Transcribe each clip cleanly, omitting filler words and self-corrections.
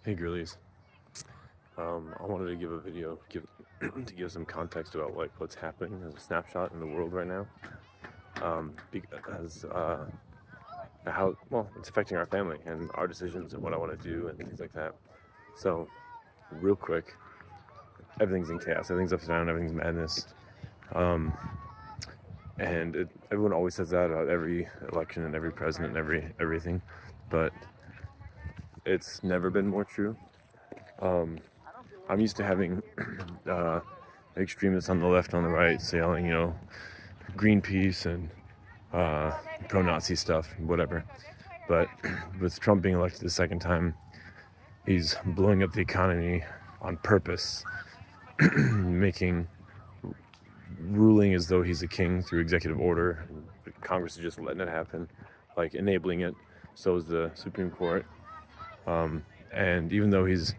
Hey girlies, I wanted to give a video, to give some context about like what's happening as a snapshot in the world right now. Because how well it's affecting our family and our decisions and what I want to do and things like that. So, real quick, everything's in chaos, everything's upside down, everything's madness, and everyone always says that about every election and every president and everything, but it's never been more true. I'm used to having extremists on the left, on the right, saying, Greenpeace and pro-Nazi stuff, whatever. But with Trump being elected the second time, he's blowing up the economy on purpose, ruling as though he's a king through executive order. Congress is just letting it happen, like enabling it. So is the Supreme Court. And even though he's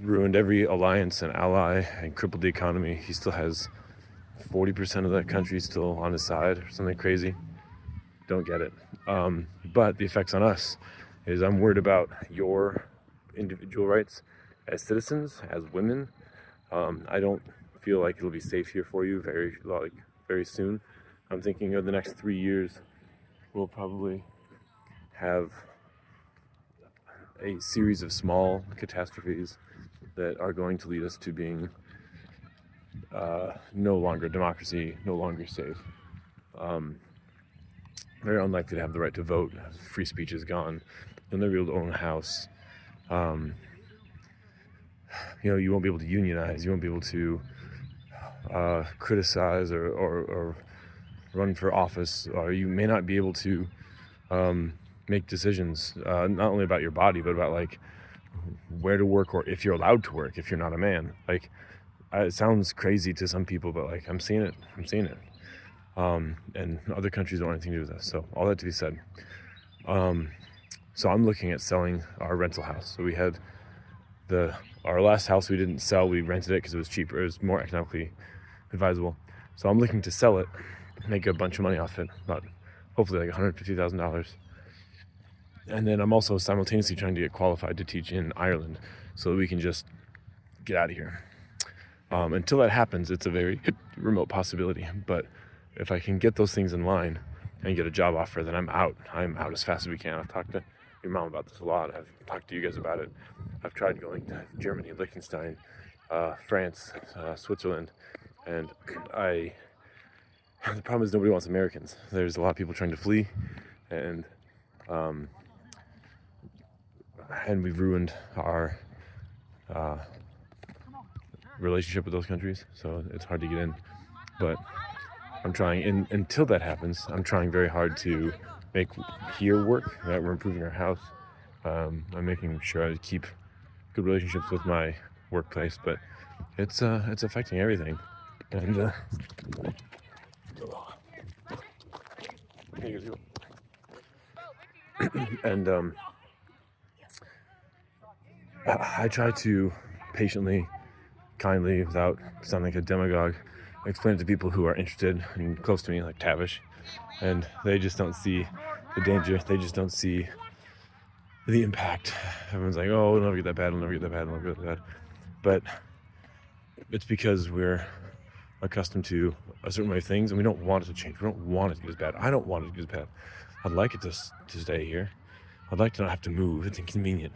ruined every alliance and ally and crippled the economy, he still has 40% of the country still on his side or something crazy. Don't get it. But the effects on us is I'm worried about your individual rights as citizens, as women. I don't feel like it'll be safe here for you very soon. I'm thinking of the next 3 years, we'll probably have a series of small catastrophes that are going to lead us to being no longer democracy, no longer safe. Very unlikely to have the right to vote. Free speech is gone. You'll never be able to own a house. You won't be able to unionize. You won't be able to criticize or run for office. Or you may not be able to make decisions, not only about your body, but about like where to work or if you're allowed to work if you're not a man. Like, it sounds crazy to some people, but like I'm seeing it. And other countries don't want anything to do with us. So all that to be said, so I'm looking at selling our rental house. So we had our last house we didn't sell. We rented it because it was cheaper. It was more economically advisable. So I'm looking to sell it, make a bunch of money off it, about hopefully like $150,000. And then I'm also simultaneously trying to get qualified to teach in Ireland so that we can just get out of here. Until that happens, it's a very remote possibility. But if I can get those things in line and get a job offer, then I'm out. I'm out as fast as we can. I've talked to your mom about this a lot. I've talked to you guys about it. I've tried going to Germany, Liechtenstein, France, Switzerland, and the problem is nobody wants Americans. There's a lot of people trying to flee, and we've ruined our relationship with those countries, so it's hard to get in. But I'm trying, until that happens, I'm trying very hard to make here work. That we're improving our house. I'm making sure I keep good relationships with my workplace, but it's affecting everything. And and I try to patiently, kindly, without sounding like a demagogue, explain it to people who are interested and close to me, like Tavish, and they just don't see the danger. They just don't see the impact. Everyone's like, "Oh, it'll never get that bad. It'll never get that bad. It'll never get that bad." But it's because we're accustomed to a certain way of things, and we don't want it to change. We don't want it to get as bad. I don't want it to get as bad. I'd like it to stay here. I'd like to not have to move. It's inconvenient.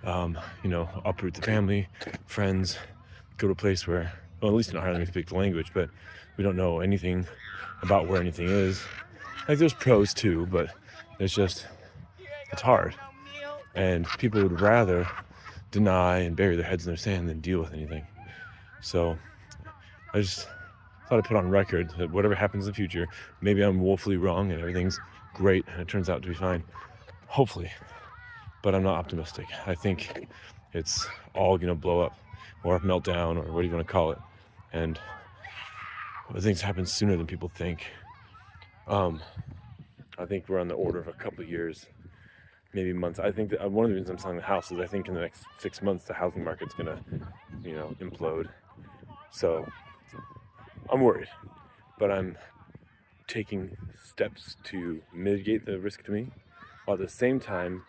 Uproot the family, friends, go to a place where, well, at least in Ireland we speak the language, but we don't know anything about where anything is. Like, there's pros too, but it's hard. And people would rather deny and bury their heads in their sand than deal with anything. So I just thought I'd put on record that whatever happens in the future, maybe I'm woefully wrong and everything's great and it turns out to be fine. Hopefully. But I'm not optimistic. I think it's all going to blow up or meltdown or what do you want to call it. And things happen sooner than people think. I think we're on the order of a couple of years, maybe months. I think that one of the reasons I'm selling the house is I think in the next 6 months the housing market's going to, implode. So I'm worried, but I'm taking steps to mitigate the risk to me. while at the same time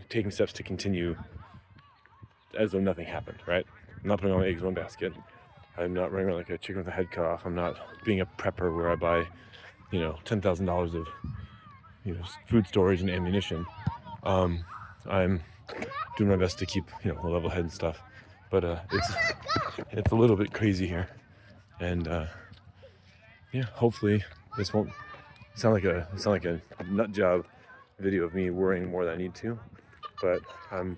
taking steps to continue as though nothing happened, right? I'm not putting all my eggs in one basket. I'm not running around like a chicken with a head cut off. I'm not being a prepper where I buy, $10,000 of, food storage and ammunition. I'm doing my best to keep, a level head and stuff. But it's a little bit crazy here. And hopefully this won't sound like a nut job video of me worrying more than I need to. But I'm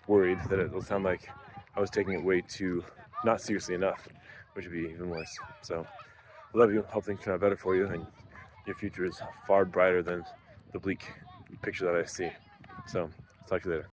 worried that it'll sound like I was taking it way too not seriously enough, which would be even worse. So I love you. Hope things turn out better for you, and your future is far brighter than the bleak picture that I see. So talk to you later.